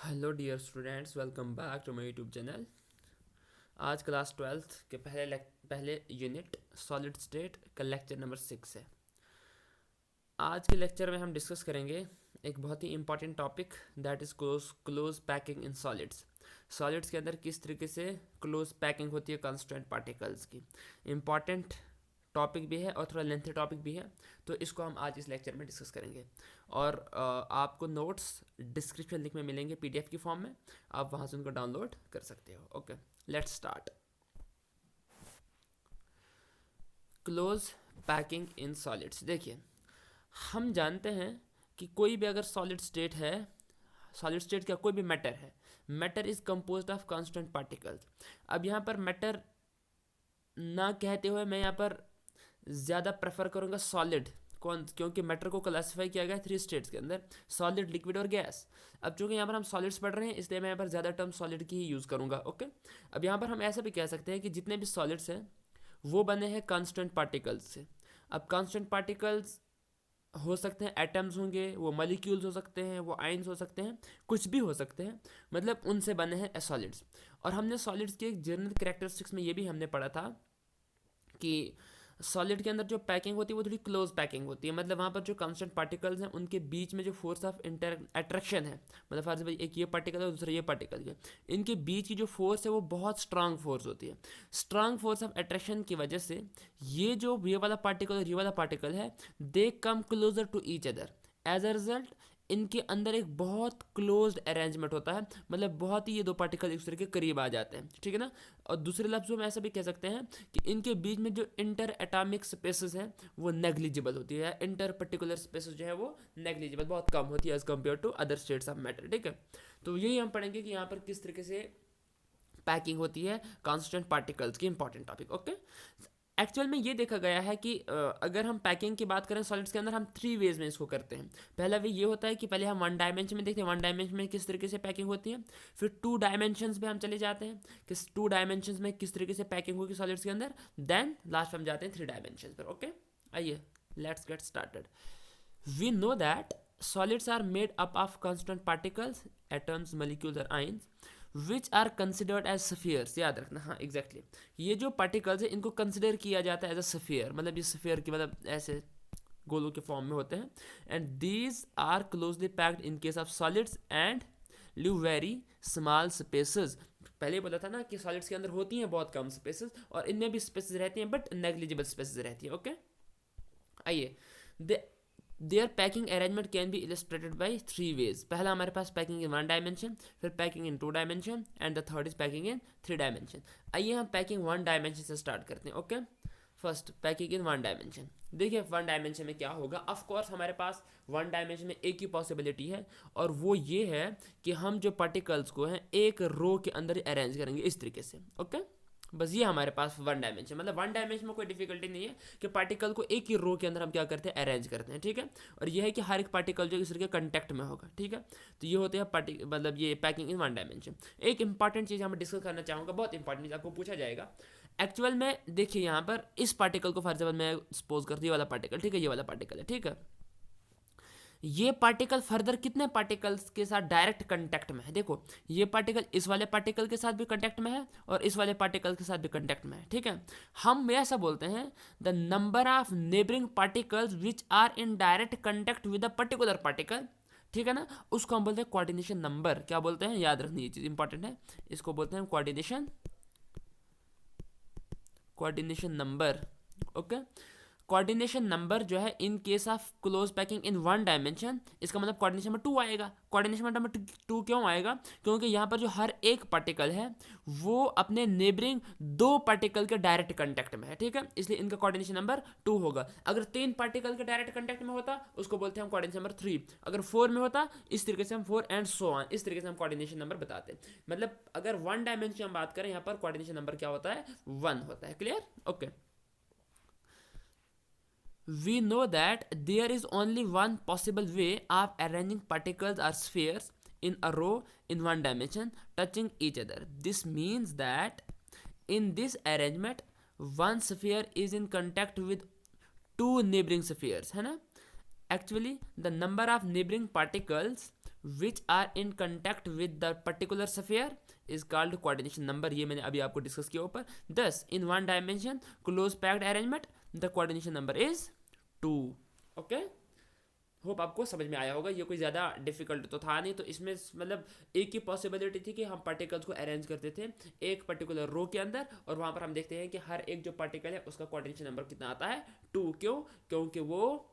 Hello dear students, welcome back to my YouTube channel. आज class 12th के पहले unit solid state का lecture number 6 है। आज के लेक्चर में हम डिस्कस करेंगे एक बहुत ही important topic, that is close packing in solids. Solids के अंदर किस तरीके से क्लोज पैकिंग होती है कॉन्स्टेंट पार्टिकल्स की। इम्पॉर्टेंट टॉपिक भी है और थोड़ा लेंथी टॉपिक भी है, तो इसको हम आज इस लेक्चर में डिस्कस करेंगे। और आपको नोट्स डिस्क्रिप्शन लिंक में मिलेंगे पीडीएफ की फॉर्म में, आप वहाँ से उनको डाउनलोड कर सकते हो। Okay, let's start. Close packing in solids. देखिए, हम जानते हैं कि कोई भी अगर सॉलिड स्टेट है, सॉलिड स्टेट का कोई भी मैटर है, matter is composed of constant particles. अब यहाँ पर मैटर ना कहते हुए मैं यहाँ पर ज़्यादा प्रेफर करूँगा सॉलिड, कौन, क्योंकि मैटर को क्लासीफाई किया गया है 3 स्टेट्स के अंदर, सॉलिड, लिक्विड और गैस। अब चूँकि यहाँ पर हम सॉलिड्स पढ़ रहे हैं, इसलिए मैं यहाँ पर ज़्यादा टर्म सॉलिड की ही यूज़ करूँगा। ओके, अब यहाँ पर हम ऐसा भी कह सकते हैं कि जितने भी सॉलिड्स हैं वो बने हैं कांस्टेंट पार्टिकल्स से। अब कांस्टेंट पार्टिकल्स हो सकते हैं एटम्स होंगे, वो मॉलिक्यूल्स हो सकते हैं, वो आयंस हो सकते हैं, कुछ भी हो सकते हैं, मतलब उनसे बने हैं सॉलिड्स। और हमने सॉलिड्स के एक जनरल कैरेक्टरिस्टिक्स में ये भी हमने पढ़ा था कि सॉलिड के अंदर जो पैकिंग होती है वो थोड़ी क्लोज पैकिंग होती है, मतलब वहाँ पर जो कांस्टेंट पार्टिकल्स हैं उनके बीच में जो फोर्स ऑफ इंटर अट्रैक्शन है, मतलब फर्ज भाई एक ये पार्टिकल है दूसरा ये पार्टिकल है, इनके बीच की जो फोर्स है वो बहुत स्ट्रांग फोर्स होती है। स्ट्रांग फोर्स ऑफ अट्रैक्शन की वजह से ये वाला पार्टिकल और ये वाला पार्टिकल है, they come closer to each other. As a result इनके अंदर एक बहुत क्लोज्ड अरेंजमेंट होता है, मतलब बहुत ही ये दो पार्टिकल एक दूसरे के करीब आ जाते हैं, ठीक है ना। और दूसरे लफ्ज़ों में ऐसा भी कह सकते हैं कि इनके बीच में जो इंटर एटॉमिक स्पेसेस हैं वो नेग्लिजिबल होती है, इंटर पर्टिकुलर स्पेसेस जो है वो नेग्लिजिबल, बहुत कम होती है as compare to other states of matter, ठीक है। तो यही हम पढ़ेंगे कि यहाँ पर किस तरीके से पैकिंग होती है कांस्टेंट पार्टिकल्स की, इंपॉर्टेंट टॉपिक। ओके, एक्चुअल में ये देखा गया है कि अगर हम पैकिंग की बात करें सॉलिड्स के अंदर, हम 3 वेज में इसको करते हैं। पहला वे ये होता है कि पहले हम 1 डायमेंशन में देखते हैं, 1 डायमेंशन में किस तरीके से पैकिंग होती है, फिर 2 डायमेंशंस में हम चले जाते हैं कि 2 डायमेंशंस में किस तरीके से पैकिंग होगी सॉलिड्स के अंदर, देन लास्ट में हम जाते हैं 3 डायमेंशंस पर। ओके, आइए let's get started. We know that solids are made up of constant particles, atoms, molecules और ions, which are considered as spheres। याद रखना, हाँ एग्जैक्टली ये जो पार्टिकल्स है इनको कंसिडर किया जाता है एज अ स्फीयर, मतलब ये स्फीयर की मतलब ऐसे गोलों के फॉर्म में होते हैं। And these are closely packed in case of solids and live very small spaces. पहले बोला था ना कि सॉलिड्स के अंदर होती हैं बहुत कम स्पेसेस और इनमें भी स्पेसेस रहती हैं बट नेग्लिजिबल स्पेसेस रहती है। ओके, आइए their packing arrangement can be illustrated by 3 ways. पहला हमारे पास पैकिंग इन 1 डायमेंशन, फिर packing in 2 dimension and the third is packing in 3 dimension. आइए हम पैकिंग 1 डायमेंशन से स्टार्ट करते हैं। Okay, first packing in 1 dimension. देखिए 1 डायमेंशन में क्या होगा, ऑफ कोर्स हमारे पास 1 डायमेंशन में एक ही पॉसिबिलिटी है और वो ये है कि हम जो पार्टिकल्स को हैं एक रो के अंदर अरेंज करेंगे इस तरीके से। ओके, बस ये हमारे पास 1 डायमेंशन, मतलब 1 डायमेंशन में कोई डिफिकल्टी नहीं है कि पार्टिकल को एक ही रो के अंदर हम क्या करते हैं, अरेंज करते हैं, ठीक है। और ये है कि हर एक पार्टिकल जो इस के कंटेक्ट में होगा, ठीक है। तो ये होते हैं मतलब ये पैकिंग इन 1 डायमेंशन। एक इंपॉर्टेंट चीज़ मैं डिस्कस करना चाहूँगा, बहुत इंपॉर्टेंट चीज़ आपको पूछा जाएगा एक्चुअल में। देखिए यहाँ पर इस पार्टिकल को फॉर एग्जाम्पल मैं सपोज करती हूँ, ये वाला पार्टिकल, ठीक है, ये वाला पार्टिकल है, ठीक है। ये पार्टिकल फर्दर कितने पार्टिकल्स के साथ डायरेक्ट कांटेक्ट में है, देखो ये पार्टिकल इस वाले पार्टिकल के साथ भी कांटेक्ट में है और इस वाले पार्टिकल के साथ भी कांटेक्ट में है, ठीक है। हम ऐसा बोलते हैं the number of neighbouring particles which are in direct contact with a particular particle, ठीक है ना, उसको हम बोलते हैं कोऑर्डिनेशन नंबर। क्या बोलते हैं, याद रखनी ये चीज़ इंपॉर्टेंट है, इसको बोलते हैं coordination number. Okay, coordination number जो है इन case of close packing in 1 dimension, इसका मतलब कोऑर्डिनेशन नंबर 2 आएगा। कोऑर्डिनेशन नंबर 2 क्यों आएगा, क्योंकि यहाँ पर जो हर एक पार्टिकल है वो अपने नेबरिंग 2 पार्टिकल के डायरेक्ट कांटेक्ट में है, ठीक है, इसलिए इनका कोऑर्डिनेशन नंबर 2 होगा। अगर 3 पार्टिकल के डायरेक्ट कांटेक्ट में होता उसको बोलते हैं हम कोऑर्डिनेशन नंबर 3, अगर 4 में होता इस तरीके से हम 4 एंड सो ऑन, इस तरीके से हम कोऑर्डिनेशन नंबर बताते हैं। मतलब अगर 1 डायमेंशन की हम बात करें यहाँ पर कोऑर्डिनेशन नंबर क्या होता है, 1 होता है। Clear? Okay, we know that there is only one possible way of arranging particles or spheres in a row in 1 dimension touching each other. This means that in this arrangement one sphere is in contact with 2 neighboring spheres, है ना। Actually the number of neighboring particles which are in contact with the particular sphere is called coordination number. ये मैंने अभी आपको discuss किया ऊपर। Thus in one dimension close packed arrangement the coordination number is 2। Okay, hope आपको समझ में आया होगा। ये कोई ज़्यादा डिफिकल्ट तो था नहीं। तो इसमें मतलब एक ही पॉसिबिलिटी थी कि हम पार्टिकल्स को अरेंज करते थे एक पर्टिकुलर रो के अंदर, और वहाँ पर हम देखते हैं कि हर एक जो पार्टिकल है उसका कोऑर्डिनेशन नंबर कितना आता है, 2। क्यों? क्योंकि वो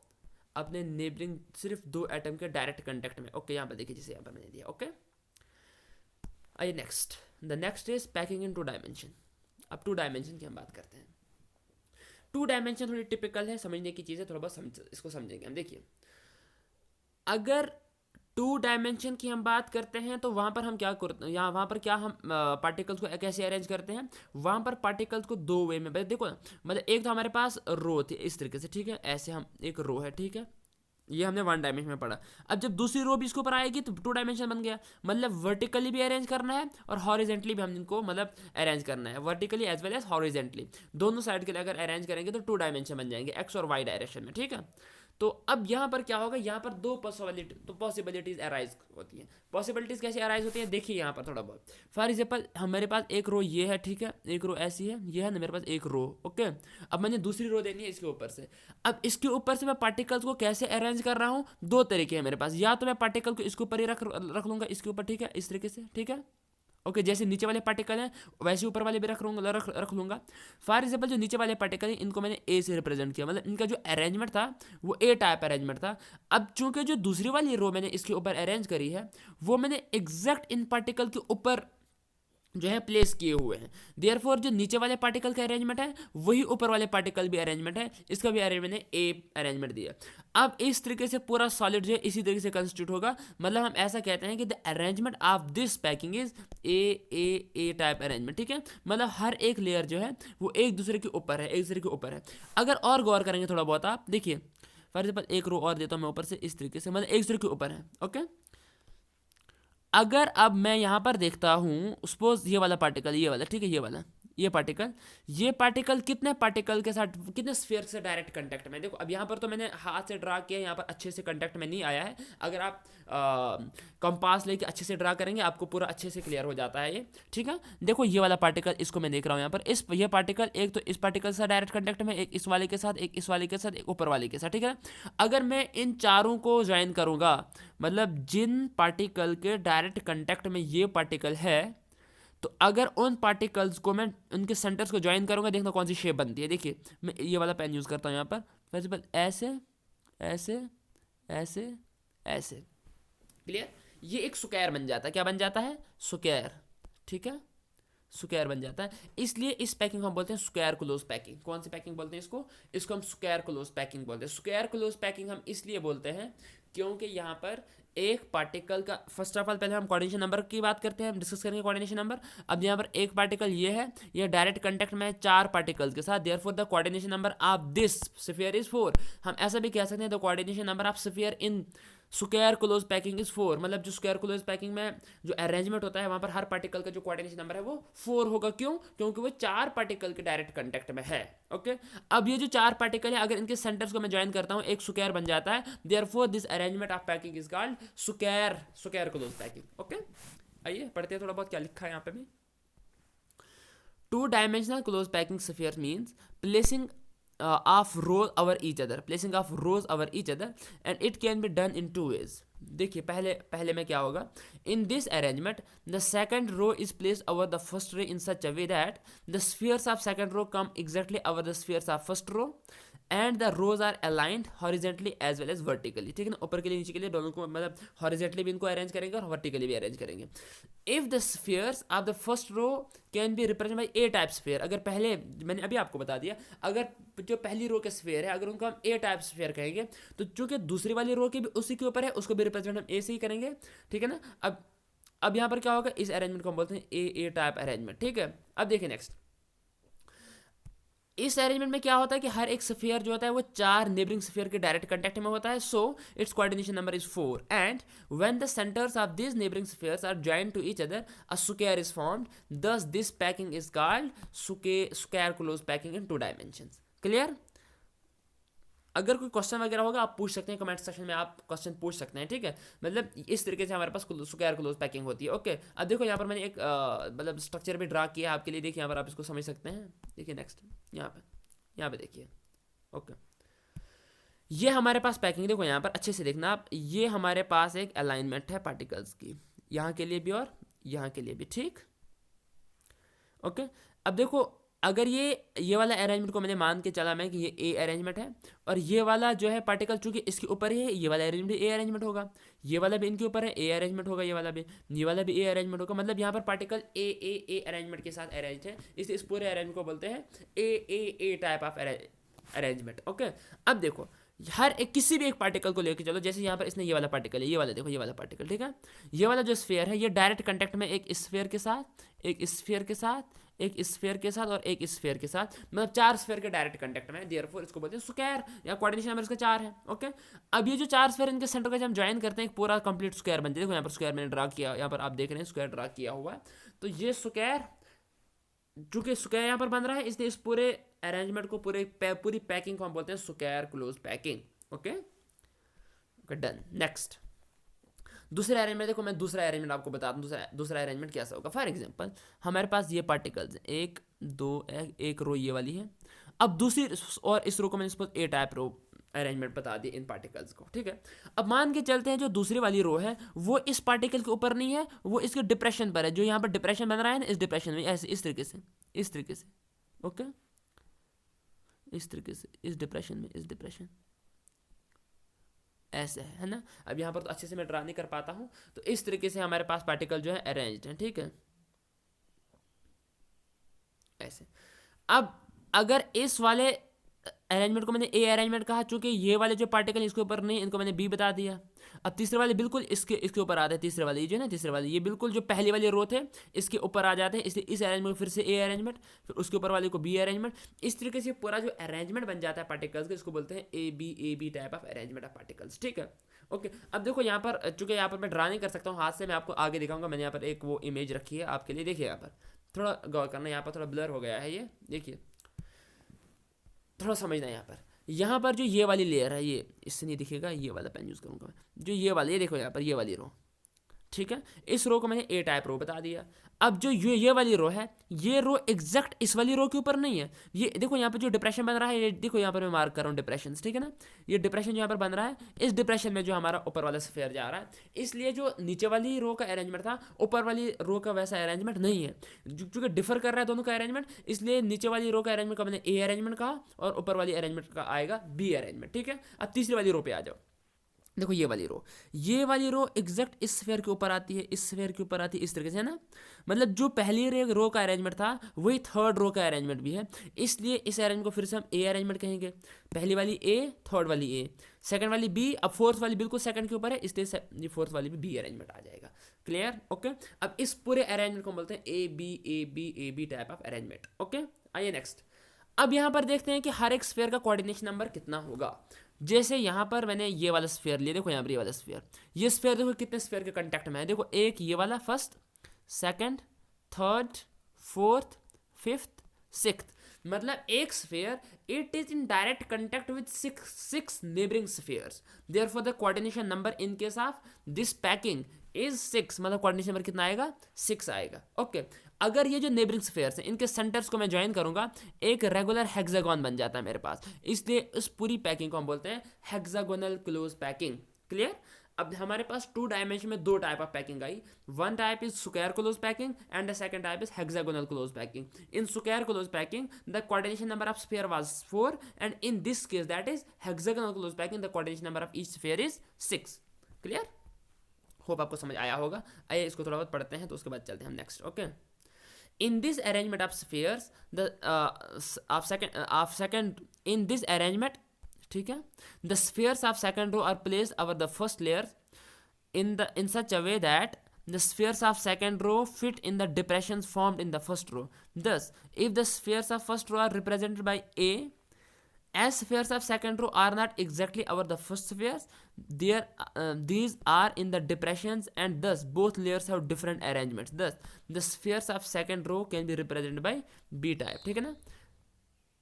अपने नेबरिंग सिर्फ 2 एटम के डायरेक्ट कंटेक्ट में। ओके, यहाँ पर देखिए जिसे यहाँ पर मैंने दिया। ओके, आइए next. The next is packing in 2 dimension. अब 2 डायमेंशन की हम बात करते हैं। 2 डायमेंशन थोड़ी टिपिकल है, समझने की चीज़ है, थोड़ा बहुत इसको समझेंगे हम। देखिए, अगर 2 डायमेंशन की हम बात करते हैं तो वहाँ पर हम क्या करते हैं, यहाँ वहाँ पर क्या हम पार्टिकल्स को कैसे अरेंज करते हैं। वहाँ पर पार्टिकल्स को 2 वे में, देखो ना, मतलब एक तो हमारे पास रो थी इस तरीके से, ठीक है, ऐसे हम एक रो है, ठीक है, ये हमने 1 डायमेंशन में पढ़ा। अब जब दूसरी रो भी इसके ऊपर आएगी तो 2 डायमेंशन बन गया। मतलब वर्टिकली भी अरेंज करना है और हॉरिजेंटली भी हम इनको मतलब अरेंज करना है, vertically as well as horizontally, दोनों साइड के लिए अगर अरेंज करेंगे तो 2 डायमेंशन बन जाएंगे, एक्स और वाई डायरेक्शन में, ठीक है। तो अब यहाँ पर क्या होगा, यहाँ पर 2 पॉसिबिलिटीज अराइज होती हैं। पॉसिबिलिटीज कैसे अराइज होती हैं, देखिए यहाँ पर थोड़ा बहुत। फॉर एग्जाम्पल हमारे पास एक रो ये है, ठीक है, एक रो ऐसी है, ये है ना मेरे पास एक रो। ओके, अब मैंने दूसरी रो देनी है इसके ऊपर से। अब इसके ऊपर से मैं पार्टिकल्स को कैसे अरेंज कर रहा हूँ, 2 तरीके हैं मेरे पास। या तो मैं पार्टिकल को इसके ऊपर ही रख लूँगा, इसके ऊपर, ठीक है, इस तरीके से, ठीक है। ओके, जैसे नीचे वाले पार्टिकल हैं वैसे ऊपर वाले भी रख लूँगा। फॉर एग्जाम्पल जो नीचे वाले पार्टिकल हैं इनको मैंने ए से रिप्रेजेंट किया, मतलब इनका जो अरेंजमेंट था वो ए टाइप अरेंजमेंट था। अब चूंकि जो दूसरी वाली रो मैंने इसके ऊपर अरेंज करी है वो मैंने एग्जैक्ट इन पार्टिकल के ऊपर जो है प्लेस किए हुए हैं। देयरफॉर जो नीचे वाले पार्टिकल का अरेंजमेंट है वही ऊपर वाले पार्टिकल भी अरेंजमेंट है, इसका भी अरेंजमेंट है ए अरेंजमेंट दिया। अब इस तरीके से पूरा सॉलिड जो है इसी तरीके से कंस्टिट्यूट होगा। मतलब हम ऐसा कहते हैं कि the arrangement of this packing is a type arrangement, ठीक है। मतलब हर एक लेयर जो है वो एक दूसरे के ऊपर है, एक दूसरे के ऊपर है। अगर और गौर करेंगे थोड़ा बहुत, आप देखिए, फॉर एग्जाम्पल एक रो और देता हूँ मैं ऊपर से इस तरीके से, मतलब एक दूसरे के ऊपर है। ओके, अगर अब मैं यहाँ पर देखता हूँ, सपोज ये वाला पार्टिकल, ये वाला, ठीक है, ये पार्टिकल कितने पार्टिकल के साथ, कितने स्फीयर से डायरेक्ट कांटेक्ट में। देखो अब यहाँ पर तो मैंने हाथ से ड्रा किया, यहाँ पर अच्छे से कांटेक्ट में नहीं आया है। अगर आप कंपास लेके अच्छे से ड्रा करेंगे आपको पूरा अच्छे से क्लियर हो जाता है ये, ठीक है। देखो ये वाला पार्टिकल, इसको मैं देख रहा हूँ यहाँ पर, ये पार्टिकल एक तो इस पार्टिकल से डायरेक्ट कांटेक्ट में, एक इस वाले के साथ, एक इस वाले के साथ, एक ऊपर वाले के साथ, ठीक है। अगर मैं इन चारों को ज्वाइन करूँगा, मतलब जिन पार्टिकल के डायरेक्ट कांटेक्ट में ये पार्टिकल है, तो अगर उन पार्टिकल्स को मैं उनके सेंटर्स को ज्वाइन करूंगा, देखना कौन सी शेप बनती है। देखिए मैं ये वाला पेन यूज़ करता हूँ यहाँ पर, फॉर एग्जाम्पल ऐसे ऐसे ऐसे ऐसे, क्लियर। ये एक स्क्वायर बन जाता है, क्या बन जाता है, स्क्वायर, ठीक है, स्क्वायर बन जाता है। इसलिए इस पैकिंग को हम बोलते हैं स्क्वायर क्लोज पैकिंग। कौन सी पैकिंग बोलते हैं इसको हम स्क्वायर क्लोज पैकिंग बोलते हैं। स्क्वायर क्लोज पैकिंग हम इसलिए बोलते हैं क्योंकि यहाँ पर एक पार्टिकल का, फर्स्ट ऑफ ऑल पहले हम कोऑर्डिनेशन नंबर की बात करते हैं, हम डिस्कस करेंगे कोऑर्डिनेशन नंबर। अब यहाँ पर एक पार्टिकल ये है, ये डायरेक्ट कांटेक्ट में है 4 पार्टिकल्स के साथ, therefore the coordination number of this sphere is 4। हम ऐसा भी कह सकते हैं the coordination number of sphere in square close packing is 4। मतलब जो स्क्वायर क्लोज पैकिंग में जो अरेंजमेंट होता है वहाँ पर हर पार्टिकल का जो कोऑर्डिनेशन नंबर है वो 4 होगा। क्यों? क्योंकि वो 4 पार्टिकल के डायरेक्ट कांटेक्ट में है। ओके, अब ये जो 4 पार्टिकल है अगर इनके सेंटर्स को मैं ज्वाइन करता हूँ एक स्क्वायर बन जाता है, therefore this arrangement of packing is called square close packing. Okay, आइए पढ़ते हैं थोड़ा बहुत क्या लिखा है यहाँ पे भी। 2 dimensional close packing sphere means placing of rows over each other, and it can be done in 2 ways. देखिए पहले में क्या होगा, in this arrangement the second row is placed over the first row in such a way that the spheres of second row come exactly over the spheres of first row and the rows are aligned horizontally as well as vertically, ठीक है ना। ऊपर के लिए नीचे के लिए दोनों को मतलब हॉरिजेंटली भी इनको अरेंज करेंगे और वर्टिकली भी अरेंज करेंगे। If the spheres of the first row can be represent by A type sphere, अगर पहले मैंने अभी आपको बता दिया, अगर जो पहली रो के स्फीयर है अगर उनको हम ए टाइप स्फीयर कहेंगे तो चूंकि दूसरी वाली रो के भी उसी के ऊपर है उसको भी रिप्रेजेंट हम ए से ही करेंगे, ठीक है ना। अब यहाँ पर क्या होगा, इस अरेंजमेंट को हम बोलते हैं ए टाइप अरेंजमेंट, ठीक है। अब देखिए नेक्स्ट, इस अरेंजमेंट में क्या होता है कि हर एक स्फीयर जो होता है वो 4 नेबरिंग स्फीयर के डायरेक्ट कांटेक्ट में होता है, so its coordination number is 4 and when the centres of this neighbouring spheres are joined to each other a square is formed, thus this packing is called square close packing in 2 dimensions. Clear? अगर कोई question वगैरह होगा आप पूछ सकते हैं comment section में, आप क्वेश्चन पूछ सकते हैं, ठीक है। मतलब इस तरीके से हमारे पास स्क्वायर क्लोज पैकिंग होती है। ओके, अब देखो यहाँ पर मैंने एक मतलब स्ट्रक्चर भी ड्रा किया आपके लिए, देखिए यहाँ पर आप इसको समझ सकते हैं। देखिए नेक्स्ट यहाँ पे देखिए। ओके, ये हमारे पास पैकिंग, देखो यहाँ पर अच्छे से देखना आप, ये हमारे पास एक अलाइनमेंट है पार्टिकल्स की, यहाँ के लिए भी और यहाँ के लिए भी, ठीक। ओके, अब देखो अगर ये वाला अरेंजमेंट को मैंने मान के चला मैं कि ये ए अरेंजमेंट है, और ये वाला जो है पार्टिकल चूंकि इसके ऊपर ही है, ये वाला अरेंजमेंट ए अरेंजमेंट होगा, ये वाला भी इनके ऊपर है, ए अरेंजमेंट होगा, ये वाला भी ए अरेंजमेंट होगा। मतलब यहाँ पर पार्टिकल ए अरेंजमेंट के साथ अरेंज है, इसलिए इस पूरे अरेंजमेंट को बोलते हैं ए टाइप ऑफ अरेंजमेंट। ओके, अब देखो हर एक किसी भी एक पार्टिकल को लेके चलो, जैसे यहाँ पर इसने ये वाला पार्टिकल है, ये वाला देखो, ये वाला पार्टिकल, ठीक है। ये वाला जो स्फीयर है ये डायरेक्ट कांटेक्ट में एक स्फीयर के साथ, एक स्फीयर के साथ, एक स्फीयर के साथ और एक स्फीयर के साथ, मतलब 4 स्फीयर के डायरेक्ट कांटेक्ट में है, देयरफॉर इसको बोलते हैं स्क्वायर, या कोऑर्डिनेशन नंबर इसका 4 है। ओके, अब ये जो 4 स्फीयर इनके सेंटर का जब हम ज्वाइन करते हैं एक पूरा कंप्लीट स्क्वायर बनते हैं। देखो यहाँ पर स्क्वायर मैंने ड्रा किया, यहाँ पर आप देख रहे हैं स्क्वायर ड्रा किया हुआ है। तो ये स्क्वायर, चूंकि स्क्वायर यहाँ पर बन रहा है, इसलिए इस पूरे अरेंजमेंट को पूरी पैकिंग को हम बोलते हैं square close packing. Okay, done. Next दूसरा अरेंजमेंट, देखो मैं दूसरा अरेंजमेंट आपको बता दूं, दूसरा अरेंजमेंट कैसा होगा। फॉर एग्जांपल हमारे पास ये पार्टिकल्स हैं, 1 2 एक रो ये वाली है। अब दूसरी और इस रो को मैंने सपोज ए टाइप रो अरेंजमेंट बता दी इन पार्टिकल्स को, ठीक है। अब मान के चलते हैं जो दूसरी वाली रो है वो इस पार्टिकल के ऊपर नहीं है, वो इसके डिप्रेशन पर है, जो यहाँ पर डिप्रेशन बन रहा है ना, इस डिप्रेशन में, ऐसे इस तरीके से ओके, इस तरीके से, इस डिप्रेशन ऐसे है ना। अब यहाँ पर तो अच्छे से मैं ड्रा नहीं कर पाता हूँ, तो इस तरीके से हमारे पास पार्टिकल जो है अरेंज्ड है, ठीक है, ऐसे। अब अगर इस वाले अरेंजमेंट को मैंने ए अरेंजमेंट कहा, चूंकि ये वाले जो पार्टिकल इसके ऊपर नहीं, इनको मैंने बी बता दिया। अब तीसरे वाले बिल्कुल इसके ऊपर आते हैं, तीसरे वाले ये जो है ना, तीसरे वाले ये बिल्कुल जो पहली वाली रो थे इसके ऊपर आ जाते हैं, इसलिए इस अरेंजमेंट को फिर से ए अरेंजमेंट, फिर उसके ऊपर वाले को बी अरेंजमेंट। इस तरीके से पूरा जो अरेंजमेंट बन जाता है पार्टिकल्स का, इसको बोलते हैं A B type of arrangement of particles, ठीक है। ओके, अब देखो यहाँ पर चूंकि यहाँ पर मैं ड्रा नहीं कर सकता हूँ हाथ से, मैं आपको आगे दिखाऊंगा। मैंने यहाँ पर एक वो इमेज रखी है आपके लिए, देखिए यहाँ पर थोड़ा गौर करना, यहाँ पर थोड़ा ब्लर हो गया है ये, देखिए थोड़ा समझना। यहाँ पर जो ये वाली लेयर है, ये इससे नहीं दिखेगा, ये वाला पेन यूज़ करूँगा, जो ये वाली, ये देखो यहाँ पर ये वाली रो, ठीक है, इस रो को मैंने ए टाइप रो बता दिया। अब जो ये वाली रो है, ये रो एग्जैक्ट इस वाली रो के ऊपर नहीं है। ये देखो यहाँ पर जो डिप्रेशन बन रहा है, ये देखो यहाँ पर मैं मार्क कर रहा हूँ डिप्रेशन, ठीक है ना। ये डिप्रेशन जो यहाँ पर बन रहा है, इस डिप्रेशन में जो हमारा ऊपर वाला स्फीयर जा रहा है, इसलिए जो नीचे वाली रो का अरेंजमेंट था, ऊपर वाली रो का वैसा अरेंजमेंट नहीं है, क्योंकि डिफर कर रहा है दोनों का अरेंजमेंट, इसलिए नीचे वाली रो का अरेंजमेंट का मैंने ए अरेंजमेंट कहा और ऊपर वाली अरेंजमेंट का आएगा बी अरेंजमेंट, ठीक है। अब तीसरी वाली रो पे आ जाओ, देखो ये वाली रो एग्जैक्ट इस स्फीयर के ऊपर आती है, इस स्फीयर के ऊपर आती है, इस तरीके से, है ना। मतलब जो पहली रो का अरेंजमेंट था वही थर्ड रो का अरेंजमेंट भी है, इसलिए इस अरेंजमेंट को फिर से हम ए अरेंजमेंट कहेंगे। पहली वाली ए, थर्ड वाली ए, सेकंड वाली बी, अब फोर्थ वाली बिल्कुल सेकंड के ऊपर है, इसलिए ये फोर्थ वाली भी बी अरेंजमेंट आ जाएगा। क्लियर? ओके, अब इस पूरे अरेंजमेंट को बोलते हैं A B type of arrangement. Okay, आइए नेक्स्ट। अब यहाँ पर देखते हैं कि हर एक स्फीयर का कोऑर्डिनेशन नंबर कितना होगा। जैसे यहाँ पर मैंने ये वाला स्फीयर लिया, देखो यहाँ पर ये वाला स्फीयर, ये स्फीयर देखो कितने स्फीयर के कांटेक्ट में है, देखो एक ये वाला first, second, third, fourth, fifth, sixth, मतलब एक sphere it is in direct contact with six neighbouring spheres, therefore the coordination number in case of this packing is 6, मतलब कोऑर्डिनेशन नंबर कितना आएगा, 6 आएगा। ओके, अगर ये जो नेबरिंग स्फीयर्स हैं इनके सेंटर्स को मैं ज्वाइन करूंगा, एक रेगुलर हेक्सागोन बन जाता है मेरे पास, इसलिए इस पूरी पैकिंग को हम बोलते हैं हेक्सागोनल क्लोज पैकिंग। क्लियर? अब हमारे पास 2 डायमेंशन में 2 type of packing I, one type is square close packing and the second type is hexagonal close packing. In square close packing the coordination number of sphere was 4 and in this case that is hexagonal close packing the coordination number of each sphere is 6। Clear? Hope आपको समझ आया होगा। आइए इसको थोड़ा बहुत पढ़ते हैं तो उसके बाद चलते हैं हम next. Okay, in this arrangement of spheres the in this arrangement, ठीक है, the spheres of second row are placed over the first layer in such a way that the spheres of second row fit in the depressions formed in the first row. Thus if the spheres of first row are represented by A, as spheres of second row are not exactly over the first spheres, these are in the depressions and thus both layers have different arrangements. Thus the spheres of second row can be represented by B type, ठीक है ना।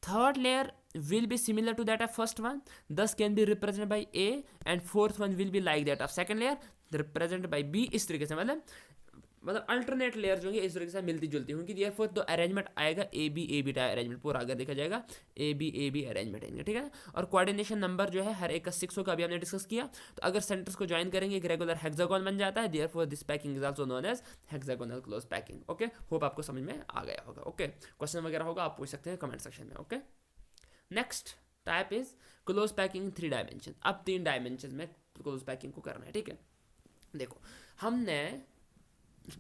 third layer will be similar to that of first one, thus can be represented by A, and fourth one will be like that of second layer represented by B। इस तरीके से मतलब alternate layer जो है इस तरीके से मिलती जुलती होंगी। देयरफॉर तो अरेंजमेंट आएगा ए बी टाइप अरेंजमेंट, पूरा आगे देखा जाएगा ए बी अरेंजमेंट आएंगे, ठीक है। और कोऑर्डिनेशन नंबर जो है हर एक का 6 होगा, अभी हमने डिस्कस किया। तो अगर सेंटर्स को ज्वाइन करेंगे एक रेगुलर हेक्सागोन बन जाता है। Therefore this packing is also known as hexagonal close packing. Okay, hope आपको समझ में आ गया होगा। ओके, क्वेश्चन वगैरह होगा आप पूछ सकते हैं कमेंट सेक्शन में। Okay, next type is close packing 3 dimension. अब 3 डायमेंशन में क्लोज पैकिंग को करना है, ठीक है। देखो हमने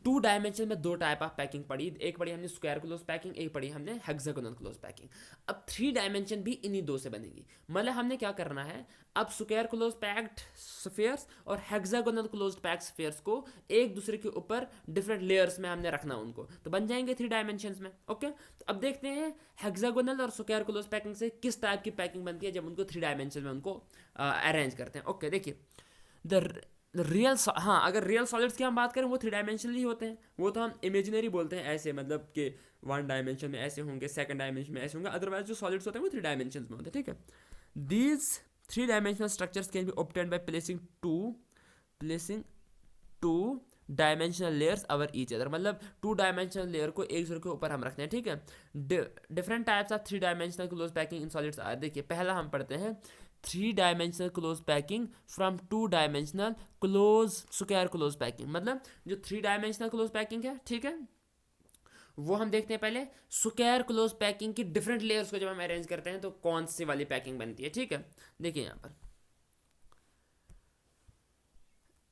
2 डायमेंशन में 2 टाइप ऑफ पैकिंग पढ़ी, एक पढ़ी हमने स्क्वायर क्लोज पैकिंग, एक पढ़ी हमने हेक्सागोनल क्लोज पैकिंग। अब 3 डायमेंशन भी इन्हीं 2 से बनेगी। मतलब हमने क्या करना है, अब स्क्वायर क्लोज पैक्ड स्फीयर्स और हेक्सागोनल क्लोज पैक्ड स्फीयर्स को एक दूसरे के ऊपर डिफरेंट लेयर्स में हमने रखना उनको, तो बन जाएंगे 3 डायमेंशन में। ओके, तो अब देखते हैं हेक्सागोनल और स्क्वायर क्लोज पैकिंग से किस टाइप की पैकिंग बनती है जब उनको 3 डायमेंशन में उनको अरेंज करते हैं। ओके, देखिए द रियल, हाँ अगर रियल सॉलिड्स की हम बात करें वो 3 डायमेंशनल ही होते हैं, वो तो हम इमेजिनरी बोलते हैं ऐसे, मतलब कि 1 डायमेंशन में ऐसे होंगे, 2nd डायमेंशन में ऐसे होंगे। अदरवाइज जो सॉलिड्स होते हैं वो 3 डायमेंशन में होते हैं, ठीक है। These 3 dimensional structures can be obtained by placing two dimensional layers over each other. मतलब 2 डायमेंशनल लेयर को एक दूसरे के ऊपर हम रखते हैं, ठीक है। Different types of 3 dimensional close packing in solids are. देखिए पहला हम पढ़ते हैं 3 dimensional close packing from 2 dimensional close square close packing. मतलब जो 3 डायमेंशनल क्लोज पैकिंग है, ठीक है, वो हम देखते हैं पहले स्क्वायर क्लोज पैकिंग की डिफरेंट लेयर्स को जब हम अरेंज करते हैं तो कौन सी वाली पैकिंग बनती है, ठीक है। देखिए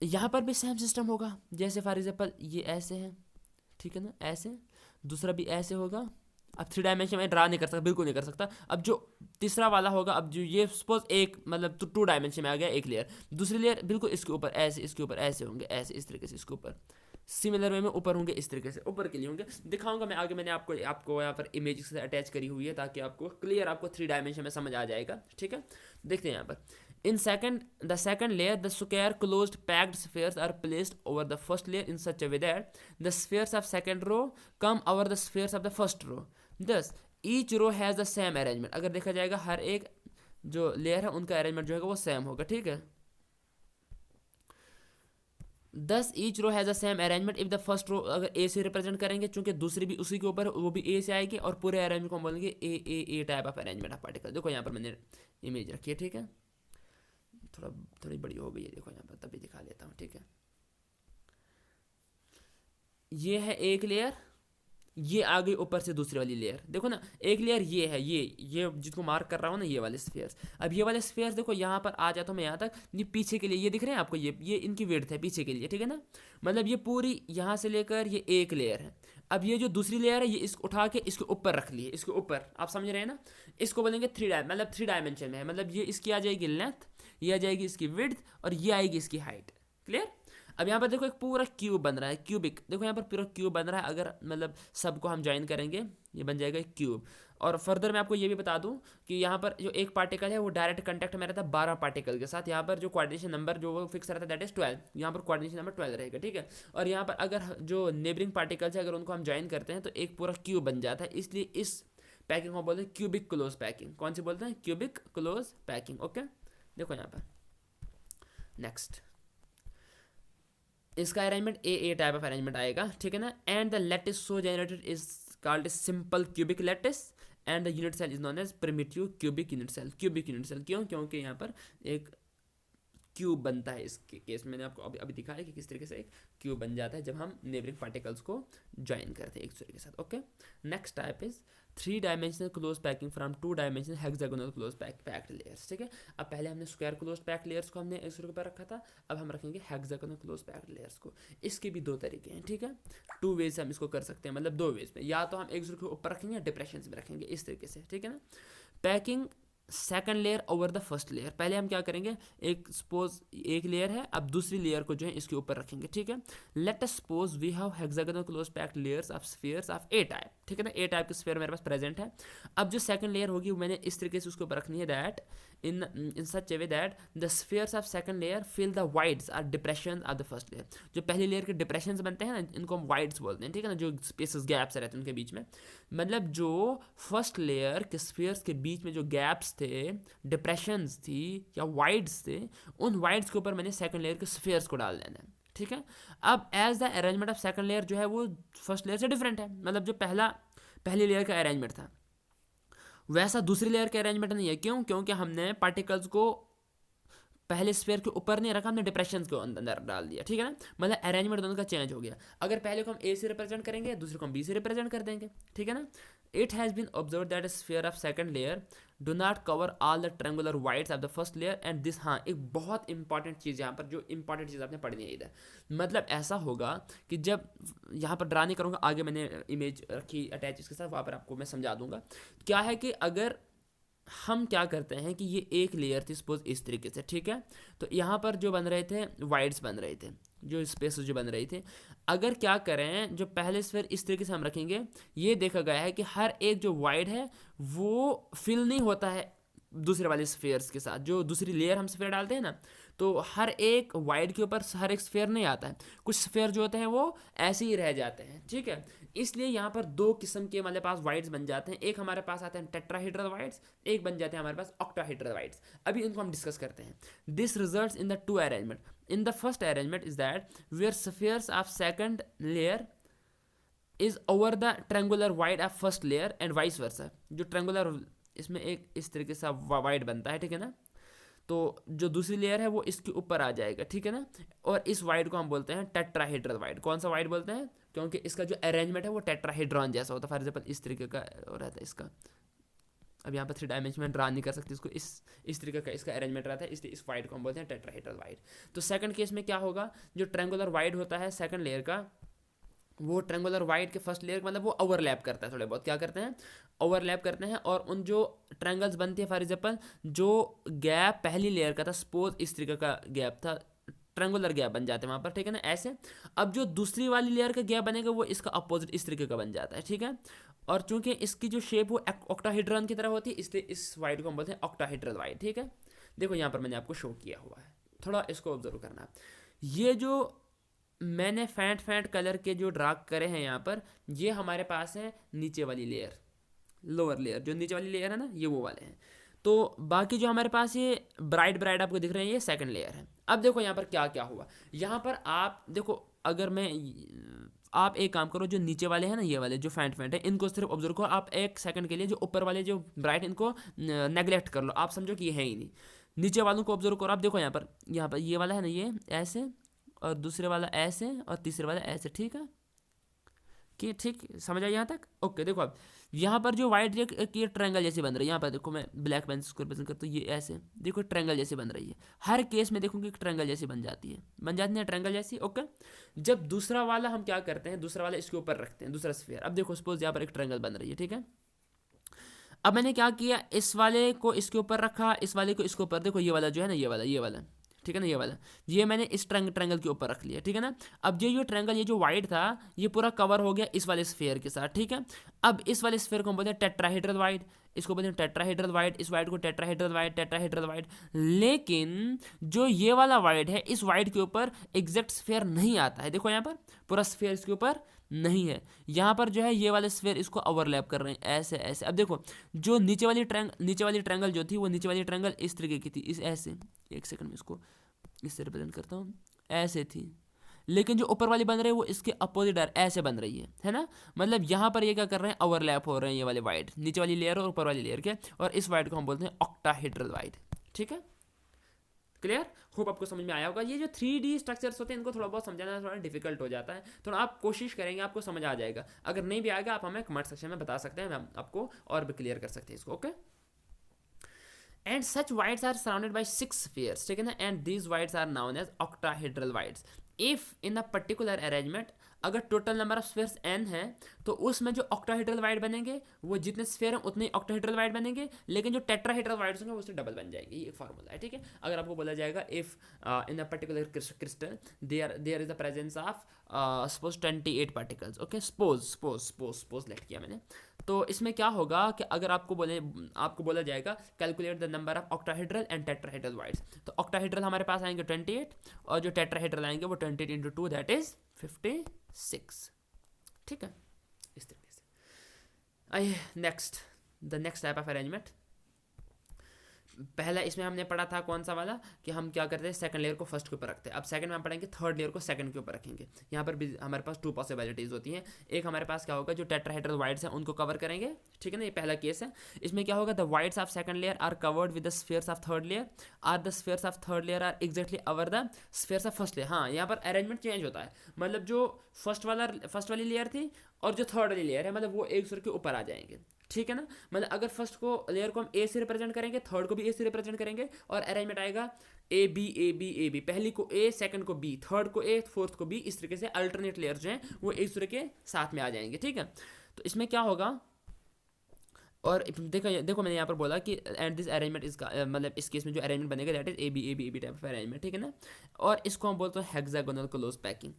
यहाँ पर भी सेम सिस्टम होगा, जैसे फॉर एग्जाम्पल ये ऐसे है, ठीक है ना, ऐसे, दूसरा भी ऐसे होगा। अब 3 डायमेंशन में ड्रा नहीं कर सकता, बिल्कुल नहीं कर सकता। अब जो तीसरा वाला होगा, अब जो ये सपोज एक मतलब तो 2 डायमेंशन में आ गया एक लेयर, दूसरी लेयर बिल्कुल इसके ऊपर ऐसे, इसके ऊपर ऐसे होंगे, ऐसे इस तरीके से इसके ऊपर सिमिलर वे में ऊपर होंगे, इस तरीके से ऊपर के लिए होंगे। दिखाऊंगा मैं आगे, मैंने आपको यहाँ पर इमेज से अटैच करी हुई है ताकि आपको क्लियर आपको 3 डायमेंशन में समझ आ जाएगा, ठीक है। देखते हैं यहाँ पर in the second layer the square closed packed spheres are placed over the first layer in such a way that the spheres of second row come over the spheres of the first row, thus each row has the same arrangement। अगर देखा जाएगा हर एक जो layer है उनका arrangement जो है वो सेम होगा, ठीक है। Thus each row has the same arrangement if the first row अगर A से रिप्रेजेंट करेंगे, चूंकि दूसरी भी उसी के ऊपर वो भी A से आएगी, और पूरे अरेंजमेंट को हम बोलेंगे A type of arrangement of particle. देखो यहाँ पर मैंने इमेज रखी है, ठीक है, थोड़ी बड़ी हो गई है, देखो यहाँ पर तभी दिखा देता हूँ, ठीक है। ये है एक लेयर, ये आ गई ऊपर से दूसरी वाली लेयर, देखो ना, एक लेयर ये है, ये जिसको मार्क कर रहा हूँ ना, ये वाले स्फीयर्स। अब ये वाले स्फीयर्स देखो यहाँ पर आ जाता हूँ मैं यहाँ तक, ये पीछे के लिए, ये दिख रहे हैं आपको, ये इनकी विड्थ है पीछे के लिए, ठीक है ना। मतलब ये पूरी यहाँ से लेकर ये एक लेयर है। अब ये जो दूसरी लेयर है ये इसको उठा के इसके ऊपर रख ली है, इसके ऊपर, आप समझ रहे हैं ना। इसको बोलेंगे 3 डायमेंशन में है, मतलब ये इसकी आ जाएगी लेंथ, ये आ जाएगी इसकी विड्थ, और ये आएगी इसकी हाइट। क्लियर। अब यहाँ पर देखो एक पूरा क्यूब बन रहा है, क्यूबिक, देखो यहाँ पर पूरा क्यूब बन रहा है। अगर मतलब सबको हम ज्वाइन करेंगे ये बन जाएगा एक क्यूब। और फर्दर मैं आपको ये भी बता दूं कि यहाँ पर जो एक पार्टिकल है वो डायरेक्ट कांटेक्ट में रहता है 12 पार्टिकल के साथ। यहाँ पर जो कोऑर्डिनेशन नंबर जो वो फिक्स रहता है दैट इज 12, यहाँ पर कोऑर्डिनेशन नंबर 12 रहेगा, ठीक है। और यहाँ पर अगर जो नेबरिंग पार्टिकल्स है अगर उनको हम ज्वाइन करते हैं तो एक पूरा क्यूब बन जाता है। इसलिए इस पैकिंग को बोलते हैं क्यूबिक क्लोज पैकिंग। कौन सी बोलते हैं? Cubic close packing. ओके, देखो यहाँ पर नेक्स्ट इसका arrangement A type of arrangement आएगा, ठीक है ना। And the lattice so generated is called simple cubic lattice and the unit cell is known as primitive cubic unit cell. Cubic unit cell क्यों? क्योंकि यहाँ पर एक क्यूब बनता है। इसके केस में मैंने आपको अभी दिखाया कि किस तरीके से एक क्यूब बन जाता है जब हम नेबरिंग पार्टिकल्स को ज्वाइन करते हैं एक दूसरे के साथ। Okay, next type is 3 dimensional close packing from 2 dimensional hexagonal close packed layers, ठीक है। अब पहले हमने स्क्वायर क्लोज पैक्ड लेयर्स को हमने एक दूसरे के ऊपर रखा था, अब हम रखेंगे हेक्सागोनल क्लोज पैक्ड लेयर्स को। इसके भी 2 तरीके हैं, ठीक है। 2 वेज हम इसको कर सकते हैं, मतलब 2 वेज में, या तो हम एक दूसरे के ऊपर रखेंगे या डिप्रेशन में रखेंगे, इस तरीके से, ठीक है ना। Packing second layer over the first layer, पहले हम क्या करेंगे, एक सपोज एक लेयर है, अब दूसरी लेयर को जो है इसके ऊपर रखेंगे, ठीक है। Let us suppose we have hexagonal close packed layers of spheres of A type, ठीक है ना। ए टाइप की स्फीयर मेरे पास प्रेजेंट है। अब जो सेकंड लेयर होगी मैंने इस तरीके से उसके ऊपर रखनी है that in such a way that the spheres of second layer fill the voids or depressions of the first layer. जो पहली लेयर के डिप्रेशंस बनते हैं ना, इनको हम वाइड्स बोलते हैं, ठीक है ना, जो स्पेसेस गैप्स रहते हैं उनके बीच में, मतलब जो फर्स्ट लेयर के स्फीयर्स के बीच में जो गैप्स थे, डिप्रेशंस थी या वाइड्स थे, उन वाइड्स के ऊपर मैंने सेकंड लेयर के स्फीयर्स को डाल देना है, ठीक है। अब as the arrangement of second layer जो है वो फर्स्ट लेयर से डिफरेंट है, मतलब जो पहली लेयर का अरेंजमेंट था वैसा दूसरी लेयर का अरेंजमेंट नहीं है। क्यों? क्योंकि हमने पार्टिकल्स को पहले स्फीयर के ऊपर नहीं रखा, हमने डिप्रेशन को अंदर डाल दिया, ठीक है ना, मतलब अरेंजमेंट दोनों का चेंज हो गया। अगर पहले को हम ए से रिप्रेजेंट करेंगे, दूसरे को हम बी से रिप्रेजेंट कर देंगे, ठीक है ना। It has been observe that sphere of second layer do not cover all the triangular voids of the first layer and this, हाँ एक बहुत इंपॉर्टेंट चीज़ यहाँ पर, जो इंपॉर्टेंट चीज़ आपने पढ़नी है इधर, मतलब ऐसा होगा कि जब यहाँ पर ड्रा नहीं करूँगा, आगे मैंने इमेज रखी अटैच इसके साथ, वहाँ पर आपको मैं समझा दूंगा। क्या है कि अगर हम क्या करते हैं कि ये एक लेयर थी सपोज इस तरीके से, ठीक है, तो यहाँ पर जो बन रहे थे वाइड्स बन रहे थे, जो स्पेस जो बन रही थे, अगर क्या करें जो पहले स्फीयर इस तरीके से हम रखेंगे, ये देखा गया है कि हर एक जो वाइड है वो फिल नहीं होता है दूसरे वाले स्फीयर्स के साथ। जो दूसरी लेयर हम स्फीयर डालते हैं ना, तो हर एक वाइड के ऊपर हर एक स्फीयर नहीं आता है, कुछ स्फीयर जो होते हैं वो ऐसे ही रह जाते हैं, ठीक है। इसलिए यहाँ पर दो किस्म के हमारे पास वाइड्स बन जाते हैं, एक हमारे पास आते हैं टेट्राहेड्रल वाइड्स, एक बन जाते हैं हमारे पास ऑक्टाहेड्रल वाइड्स। अभी इनको हम डिस्कस करते हैं। This results in the two arrangement. In the first arrangement is that where spheres of second layer is over the triangular void of first layer and vice versa. जो triangular इसमें एक इस तरीके से वाइड बनता है, ठीक है ना, तो जो दूसरी लेयर है वो इसके ऊपर आ जाएगा, ठीक है ना, और इस वाइड को हम बोलते हैं टेट्राहेड्रल वाइड। कौन सा वाइड बोलते हैं? क्योंकि इसका जो अरेंजमेंट है वो टेट्राहेड्रॉन जैसा होता है। फॉर एग्जाम्पल इस तरीके का रहता है इसका, अब यहाँ पर 3 डायमेंशन में ड्रा नहीं कर सकते इसको, इस तरीके का इसका अरेंजमेंट रहता है, इसलिए इस वाइड को हम बोलते हैं टेट्राहेड्रल वाइड। तो सेकंड केस में क्या होगा, जो ट्रेंगुलर वाइड होता है सेकंड लेयर का, वो ट्रेंगुलर वाइड के फर्स्ट लेयर मतलब वो ओवरलैप करता है, थोड़े बहुत क्या करते हैं, ओवरलैप करते हैं, और उन जो ट्रेंगल्स बनती है, फॉर एग्जाम्पल जो गैप पहली लेयर का था, सपोज इस तरीके का गैप था, ट्रेंगुलर गैप बन जाते हैं वहाँ पर, ठीक है ना, ऐसे। अब जो दूसरी वाली लेयर का गैप बनेगा वो इसका अपोजिट इस तरीके का बन जाता है, ठीक है। और चूंकि इसकी जो शेप वो ऑक्टाहेड्रॉन की तरह होती है, इसलिए इस वाइड को हम बोलते हैं ऑक्टाहेड्रल वाइड, ठीक है। देखो यहाँ पर मैंने आपको शो किया हुआ है, थोड़ा इसको ऑब्जर्व करना। ये जो मैंने फैंट कलर के जो ड्रा करे हैं यहाँ पर, ये हमारे पास है नीचे वाली लेयर, लोअर लेयर, जो नीचे वाली लेयर है ना, ये वो वाले हैं। तो बाकी जो हमारे पास ये ब्राइट आपको दिख रहे हैं, ये सेकंड लेयर है। अब देखो यहाँ पर क्या क्या हुआ, यहाँ पर आप देखो, अगर मैं आप एक काम करो, जो नीचे वाले हैं ना, ये वाले जो फैंट है, इनको सिर्फ ऑब्जर्व करो आप एक सेकंड के लिए। जो ऊपर वाले जो ब्राइट, इनको नेग्लेक्ट कर लो, आप समझो कि ये है ही नहीं। नीचे वालों को ऑब्जर्व करो आप, देखो यहाँ पर ये वाला है ना, ये ऐसे, और दूसरे वाला ऐसे, और तीसरे वाला ऐसे, ठीक है कि ठीक समझ आया यहाँ तक? ओके, देखो अब यहाँ पर जो वाइट की ट्रायंगल जैसी बन रही है, यहाँ पर देखो मैं ब्लैक पेन से रिप्रेजेंट करता हूँ, ये ऐसे देखो ट्रायंगल जैसी बन रही है। हर केस में देखूंगी ट्रायंगल जैसी बन जाती है ट्रायंगल जैसी, ओके। जब दूसरा वाला हम क्या करते हैं, दूसरा वाला इसके ऊपर रखते हैं, दूसरा स्फीयर। अब देखो सपोज यहाँ पर एक ट्रायंगल बन रही है, ठीक है। अब मैंने क्या किया, इस वाले को इसके ऊपर रखा, इस वाले को इसके ऊपर, देखो ये वाला जो है ना, ये वाला ठीक है ना, ये वाला, ये मैंने इस ट्रायंगल के ऊपर रख लिया, ठीक है ना। अब ये ट्रायंगल, ये जो वाइड था, ये पूरा कवर हो गया इस वाले स्फीयर के साथ, ठीक है। अब इस वाले स्फीयर को हम बोलते हैं टेट्राहेड्रल वाइड, इसको बोलते हैं टेट्राहेड्रल वाइड, इस वाइड को टेट्राहेड्रल वाइड। लेकिन जो ये वाला वाइड है, इस वाइड के ऊपर एग्जैक्ट स्फीयर नहीं आता है, देखो यहाँ पर पूरा स्फीयर इसके ऊपर नहीं है। यहाँ पर जो है ये वाले स्फीयर इसको ओवरलैप कर रहे हैं ऐसे ऐसे। अब देखो जो नीचे वाली ट्रायंगल जो थी, वो नीचे वाली ट्रायंगल इस तरीके की थी, इस ऐसे, एक सेकंड में इसको इससे रिप्रेजेंट करता हूँ, ऐसे थी। लेकिन जो ऊपर वाली बन रही है वो इसके अपोजिट ऐसे बन रही है ना। मतलब यहाँ पर ये क्या कर रहे हैं, ओवरलैप हो रहे हैं ये वाले वाइड, नीचे वाली लेयर और ऊपर वाली लेयर के, और इस वाइड को हम बोलते हैं ऑक्टाहेड्रल वाइड, ठीक है। क्लियर? होप आपको समझ में आया होगा। ये जो 3D स्ट्रक्चर्स होते हैं, इनको थोड़ा बहुत समझाना थोड़ा डिफिकल्ट हो जाता है, तो आप कोशिश करेंगे आपको समझ आ जाएगा। अगर नहीं भी आएगा आप हमें कमेंट सेक्शन में बता सकते हैं, हम आपको और भी क्लियर कर सकते हैं इसको, okay. And such voids are surrounded by 6 spheres, ठीक है ना, and these voids are known as octahedral voids. If in a particular arrangement अगर total number of spheres n है तो उसमें जो ऑक्टाहेड्रल वाइड बनेंगे वो जितने स्फीयर हैं उतने ऑक्टाहेड्रल वाइड बनेंगे, लेकिन जो टेट्राहेड्रल वाइड्स होंगे उससे डबल बन जाएंगे। ये फार्मूला है, ठीक है। अगर आपको बोला जाएगा if in a particular crystal there is the presence of suppose 28 particles, okay, suppose let किया मैंने, तो इसमें क्या होगा कि अगर आपको बोला जाएगा calculate the number of octahedral and tetrahedral wides, तो ऑक्टाहेड्रल हमारे पास आएंगे 28 और जो टेट्राहेड्रल आएंगे वो 28 इंटू 2 दैट इज 56, ठीक है। इस तरीके से आइए the next type of arrangement. पहला इसमें हमने पढ़ा था कौन सा वाला कि हम क्या करते हैं, सेकंड लेयर को फर्स्ट के ऊपर रखते हैं। अब सेकंड में हम पढ़ेंगे थर्ड लेयर को सेकंड के ऊपर रखेंगे। यहाँ पर भी हमारे पास 2 पॉसिबिलिटीज़ होती हैं। एक हमारे पास क्या होगा, जो टेट्राहेड्रल वाइड्स हैं उनको कवर करेंगे, ठीक है ना, ये पहला केस है। इसमें क्या होगा, the voids of second layer are covered with the spheres of third layer, are the spheres of third layer are exactly over the spheres of first layer. हाँ, यहाँ पर अरेंजमेंट चेंज होता है, मतलब जो फर्स्ट वाली लेयर थी और जो थर्ड वाली लेयर है, मतलब वो एक दूसरे के ऊपर आ जाएंगे, ठीक है ना। मतलब अगर फर्स्ट को लेयर को हम ए से रिप्रेजेंट करेंगे, थर्ड को भी ए से रिप्रेजेंट करेंगे, और अरेंजमेंट आएगा A B A B A B, पहली को ए, सेकंड को बी, थर्ड को ए, फोर्थ को बी, इस तरीके से अल्टरनेट लेयर जो हैं वो एक दूसरे के साथ में आ जाएंगे, ठीक है। तो इसमें क्या होगा, और देखो मैंने यहाँ पर बोला कि एंड दिस अरेंजमेंट इसका मतलब इस केस में जो अरेंजमेंट बनेगा that is A B A B A B type of arrangement, ठीक है ना। और इसको हम बोलते हैं हेक्सागोनल क्लोज पैकिंग।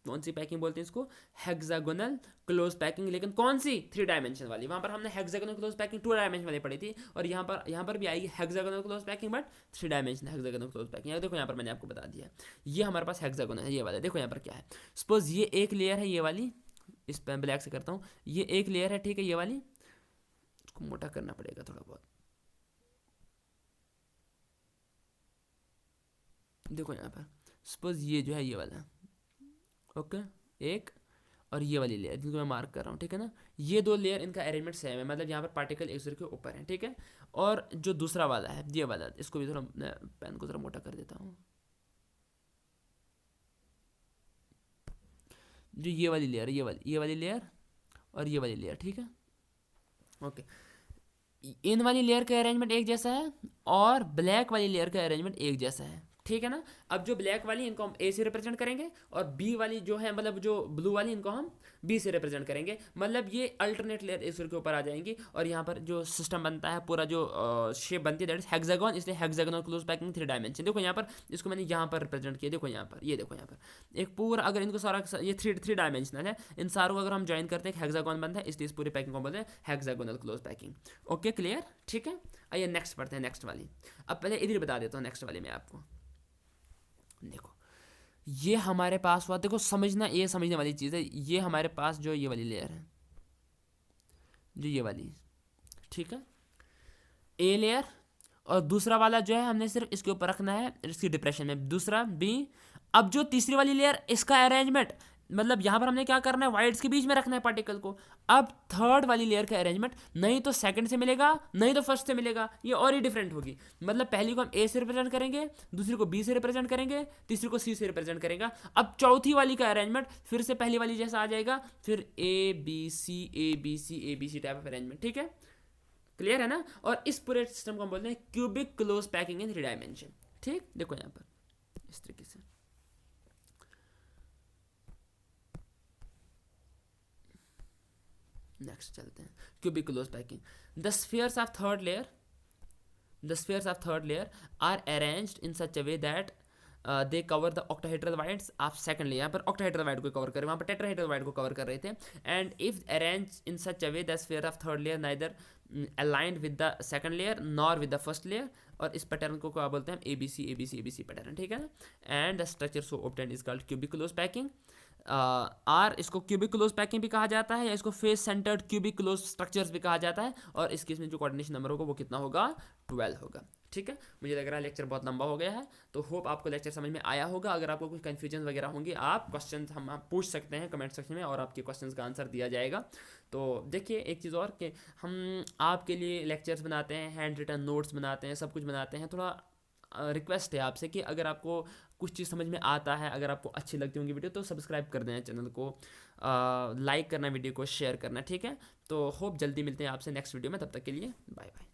कौन सी पैकिंग बोलते हैं इसको, हेक्सागोनल क्लोज पैकिंग, लेकिन कौन सी, 3 डायमेंशन वाली। वहाँ पर हमने हेक्सागोनल क्लोज पैकिंग 2 डायमेंशन वाली पढ़ी थी, और यहाँ पर भी आएगी hexagonal close packing but 3 dimension hexagonal close packing. देखो यहाँ पर मैंने आपको बता दिया, ये हमारे पास हेक्सागोनल है, ये वाला देखो यहाँ पर क्या है। सपोज ये एक लेयर है, ये वाली, इस पर ब्लैक से करता हूँ, ये एक लेयर है, ठीक है, ये वाली, इसको मोटा करना पड़ेगा थोड़ा बहुत। देखो यहाँ पर सपोज ये जो है ये वाला, ओके, एक, और ये वाली लेयर जिनको मैं मार्क कर रहा हूँ, ठीक है ना, ये 2 लेयर इनका अरेंजमेंट सेम है, मतलब यहाँ पर पार्टिकल एक दूसरे के ऊपर है, ठीक है। और जो दूसरा वाला है, ये वाला, इसको भी थोड़ा पेन को थोड़ा मोटा कर देता हूँ, जो ये वाली लेयर, ये वाली लेयर और ये वाली लेयर, ठीक है, ओके। इन वाली लेयर का अरेंजमेंट एक जैसा है और ब्लैक वाली लेयर का अरेंजमेंट एक जैसा है, ठीक है ना। अब जो ब्लैक वाली इनको हम ए से रिप्रेजेंट करेंगे, और बी वाली जो है मतलब जो ब्लू वाली इनको हम बी से रिप्रेजेंट करेंगे, मतलब ये अल्टरनेट लेयर इस के ऊपर आ जाएंगी। और यहाँ पर जो सिस्टम बनता है, पूरा जो शेप बनती है दैट इज हेक्सागोन, इसलिए हेक्सागोनल क्लोज पैकिंग 3 डायमेंशन। देखो यहाँ पर इसको मैंने यहाँ पर रिप्रेजेंट किया, देखो यहाँ पर, ये देखो यहाँ पर एक पूरा, अगर इनको सारा ये 3 डायमेंशनल है, इन सारों को अगर हम ज्वाइन करते हैं हेक्सागोन बनता है, इसलिए इस पूरी पैकिंग को बोलते हैं hexagonal close packing. Okay, clear, ठीक है। आइए नेक्स्ट पढ़ते हैं, नेक्स्ट वाली। अब पहले इधर बता देता हूँ नेक्स्ट वाली में आपको। देखो ये हमारे पास हुआ, देखो समझना, ये समझने वाली चीज़ है। ये हमारे पास जो ये वाली लेयर है, जो ये वाली, ठीक है, ए लेयर, और दूसरा वाला जो है हमने सिर्फ इसके ऊपर रखना है, इसकी डिप्रेशन में, दूसरा बी। अब जो तीसरी वाली लेयर, इसका अरेंजमेंट, मतलब यहाँ पर हमने क्या करना है, वाइड्स के बीच में रखना है पार्टिकल को। अब थर्ड वाली लेयर का अरेंजमेंट नहीं तो सेकंड से मिलेगा, नहीं तो फर्स्ट से मिलेगा, ये और ही डिफरेंट होगी। मतलब पहली को हम ए से रिप्रेजेंट करेंगे, दूसरी को बी से रिप्रेजेंट करेंगे, तीसरी को सी से रिप्रेजेंट करेंगे। अब चौथी वाली का अरेंजमेंट फिर से पहली वाली जैसा आ जाएगा, फिर A B C A B C A B C type of arrangement, ठीक है, क्लियर है ना। और इस पूरे सिस्टम को हम बोलते हैं cubic close packing in 3 dimension, ठीक। देखो यहाँ पर इस तरीके से, नेक्स्ट चलते हैं, cubic close packing. The spheres of third layer are arranged in such a way that they cover the octahedral voids of second layer. यहाँ पर ऑक्टाहेड्रल वाइड को कवर कर रहे हैं, वहाँ पर टेट्राहेड्रल वाइड को कवर कर रहे थे। And if arrange in such a way the sphere of third layer neither aligned with the second layer nor with the first layer. और इस पैटर्न को क्या बोलते हैं, A B C A B C A B C pattern, ठीक है ना। And the structure so obtained is called cubic close packing. Or इसको क्यूबिक क्लोज पैकिंग भी कहा जाता है, या इसको face centred cubic close structures भी कहा जाता है। और इस केस में जो कोऑर्डिनेशन नंबर होगा वो कितना होगा, 12 होगा, ठीक है। मुझे लग रहा है लेक्चर बहुत लंबा हो गया है, तो होप आपको लेक्चर समझ में आया होगा। अगर आपको कुछ कन्फ्यूजन वगैरह होंगी, आप क्वेश्चन हम पूछ सकते हैं कमेंट सेक्शन में, और आपके क्वेश्चन का आंसर दिया जाएगा। तो देखिए एक चीज़ और कि हम आपके लिए लेक्चर्स बनाते हैं, हैंड रिटन नोट्स बनाते हैं, सब कुछ बनाते हैं। थोड़ा रिक्वेस्ट है आपसे कि अगर आपको कुछ चीज़ समझ में आता है, अगर आपको अच्छी लगती होंगी वीडियो, तो सब्सक्राइब कर दें चैनल को, लाइक करना, वीडियो को शेयर करना, ठीक है। तो होप जल्दी मिलते हैं आपसे नेक्स्ट वीडियो में, तब तक के लिए बाय बाय।